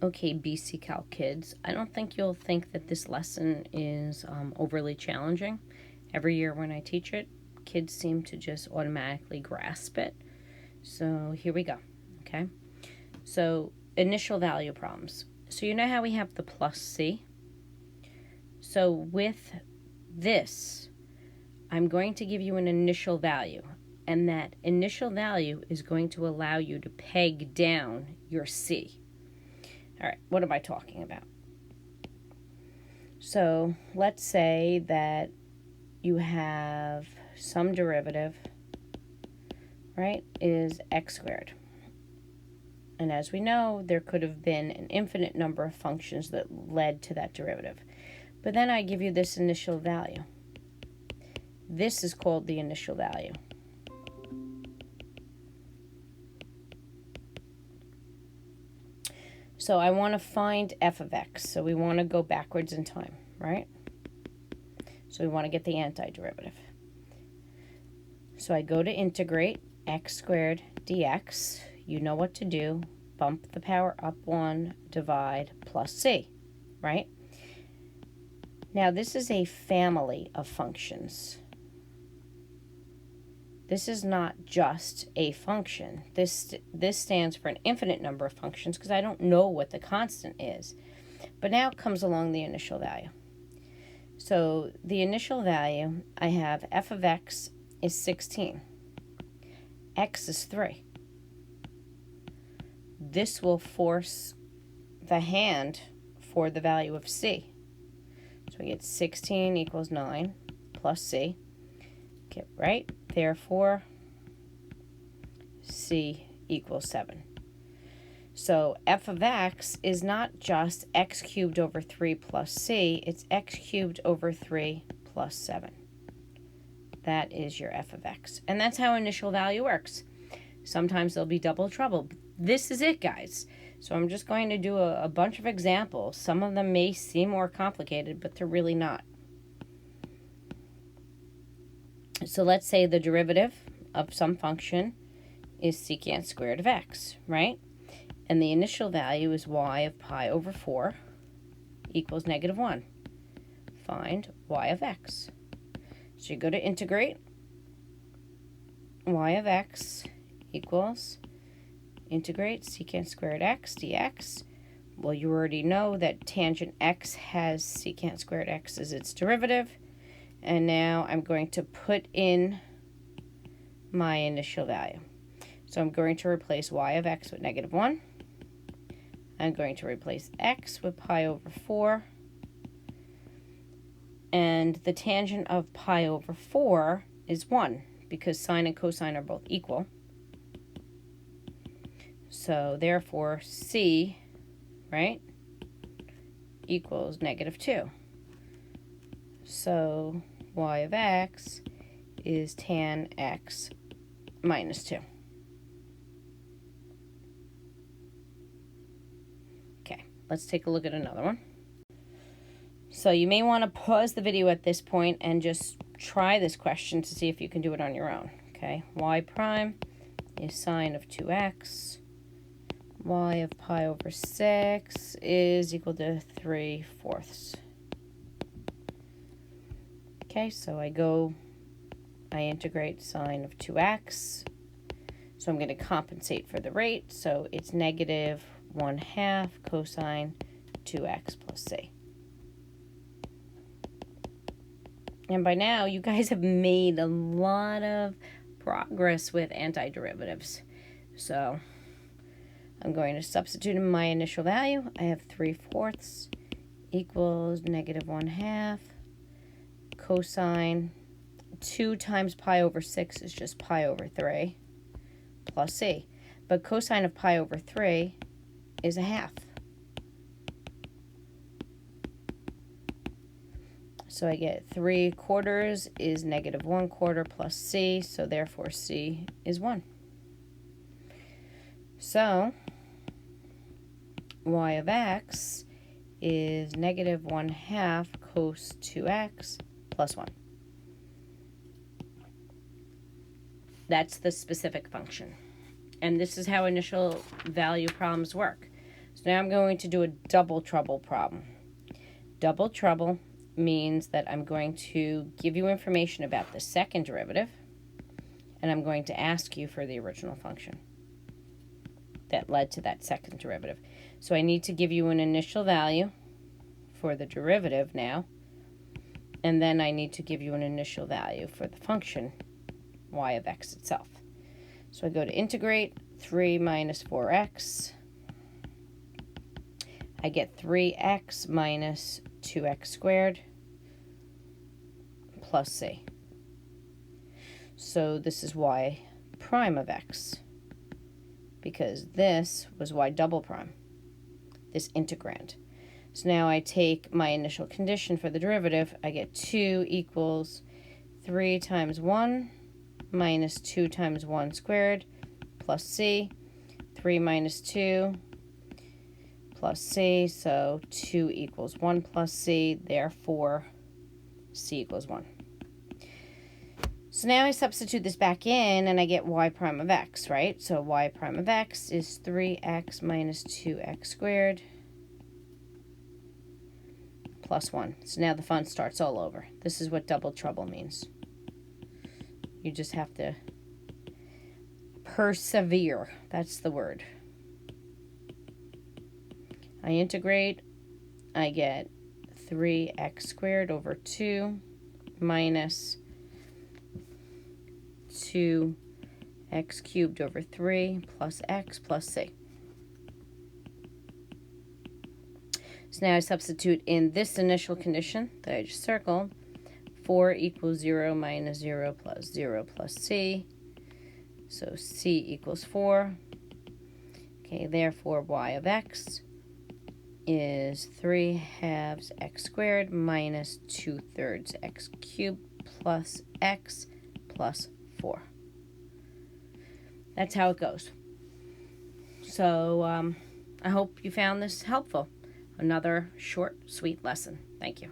Okay, BC Calc kids, I don't think you'll think that this lesson is overly challenging. Every year when I teach it, kids seem to just automatically grasp it. So here we go, okay? So initial value problems. So you know how we have the plus C? So with this, I'm going to give you an initial value, and that initial value is going to allow you to peg down your C. All right, what am I talking about? So let's say that you have some derivative, right, is x squared. And as we know, there could have been an infinite number of functions that led to that derivative. But then I give you this initial value. This is called the initial value. So I want to find f of x. So we want to go backwards in time, right? So we want to get the antiderivative. So I go to integrate x squared dx. You know what to do. Bump the power up 1, divide, plus c, right? Now this is a family of functions. This is not just a function. This stands for an infinite number of functions because I don't know what the constant is. But now comes along the initial value. So the initial value, I have f of x is 16. X is 3. This will force the hand for the value of c. So we get 16 equals 9 plus c. Okay, right? Therefore, c equals 7. So f of x is not just x cubed over 3 plus c, it's x cubed over 3 plus 7. That is your f of x. And that's how initial value works. Sometimes there'll be double trouble. This is it, guys. So I'm just going to do a bunch of examples. Some of them may seem more complicated, but they're really not. So let's say the derivative of some function is secant squared of x, right? And the initial value is y of pi over 4 equals -1. Find y of x. So you go to integrate. Y of x equals integrate secant squared x dx. Well, you already know that tangent x has secant squared x as its derivative. And now I'm going to put in my initial value. So I'm going to replace y of x with -1. I'm going to replace x with pi over 4. And the tangent of pi over 4 is 1 because sine and cosine are both equal. So therefore c, right, equals -2. So y of x is tan x minus 2. Okay, let's take a look at another one. So you may want to pause the video at this point and just try this question to see if you can do it on your own. Okay, y prime is sine of 2x. Y of pi over 6 is equal to 3/4. Okay, so I integrate sine of 2x. So I'm going to compensate for the rate. So it's -1/2 cosine 2x plus c. And by now, you guys have made a lot of progress with antiderivatives. So I'm going to substitute in my initial value. I have 3/4 equals -1/2 cosine 2 times pi over 6 is just pi over 3 plus c. But cosine of pi over 3 is 1/2. So I get 3/4 is -1/4 plus c, so therefore c is 1. So y of x is -1/2 cos 2x plus 1. That's the specific function. And this is how initial value problems work. So now I'm going to do a double trouble problem. Double trouble means that I'm going to give you information about the second derivative, and I'm going to ask you for the original function that led to that second derivative. So I need to give you an initial value for the derivative now, and then I need to give you an initial value for the function y of x itself. So I go to integrate 3 minus 4x. I get 3x minus 2x squared plus c. So this is y prime of x, because this was y double prime, this integrand. So now I take my initial condition for the derivative. I get 2 equals 3 times 1 minus 2 times 1 squared plus c. 3 minus 2 plus c, so 2 equals 1 plus c, therefore c equals 1. So now I substitute this back in and I get y prime of x, right? So y prime of x is 3x minus 2x squared plus 1. So now the fun starts all over. This is what double trouble means. You just have to persevere. That's the word. I integrate. I get 3x squared over 2 minus 2x cubed over 3 plus x plus c. So now I substitute in this initial condition that I just circled. 4 equals 0 minus 0 plus c. So c equals 4. Okay, therefore y of x is 3 halves x squared minus 2/3 x cubed plus x plus 4. That's how it goes. So I hope you found this helpful. Another short, sweet lesson. Thank you.